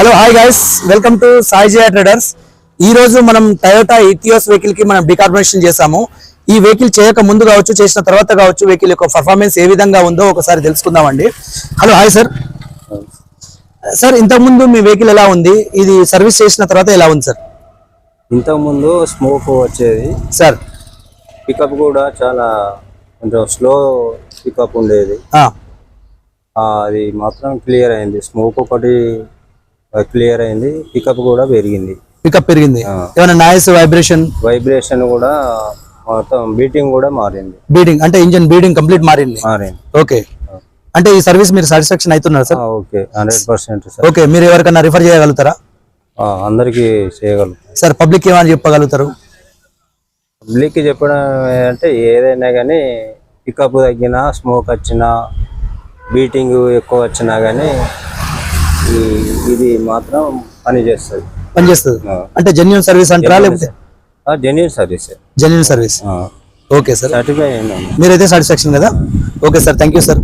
Hello hi guys, welcome to Saijaya traders. ఈ రోజు మనం టయోటా ఇథియోస్ వెహికల్ కి మనం డికార్బొనేషన్ చేసాము. ఈ వెహికల్ చేయక ముందు కావచ్చు, చేసిన తర్వాత కావచ్చు, వెహికల్ యొక్క పర్ఫార్మెన్స్ ఏ విధంగా ఉందో ఒకసారి తెలుసుకుందామండి. Hello hi sir. సార్, ఇంతకుముందు మీ వెహికల్ ఎలా ఉంది? ఇది సర్వీస్ చేసిన తర్వాత ఎలా ఉంది సార్? ఇంతకుముందు స్మోక్ వచ్చేది సార్. పికప్ కూడా చాలా కొంచెం స్లో పికప్ ఉండేది. అది మాత్రం క్లియర్ అయింది. స్మోక్ ఒకటి క్లియర్ అయింది, పికప్ కూడా పెరిగింది. పికప్ పెరిగింది. ఏమైనా నాయిస్, వైబ్రేషన్ కూడా మొత్తం బీటింగ్ కూడా మారింది. బీటింగ్ అంటే ఇంజన్ బీటింగ్ కంప్లీట్ మారింది. ఓకే, అంటే ఈ సర్వీస్ మీరు సాటిస్ఫాక్షన్ అవుతున్నారు సార్? Okay, 100% sir. ఓకే, మీరు ఎవరికైనా రిఫర్ చేయగలుగుతారా? అందరికి చేయగలుగుతారు సార్. పబ్లిక్ ఏమని చెప్పగలుగుతారు? పబ్లిక్ చెప్పడం అంటే ఏదైనా కానీ పికప్ తగ్గినా, స్మోక్ వచ్చినా, బీటింగ్ ఎక్కువ వచ్చినా కానీ ఇది మాత్రం పనిచేస్తుంది. అంటే జెన్యూన్ సర్వీస్ అంటారా లేకపోతే? Genuine service. Genuine service. Okay sir, certify అయింది. మీరైతే సాటిస్ఫాక్షన్ కదా? Okay sir, thank you sir.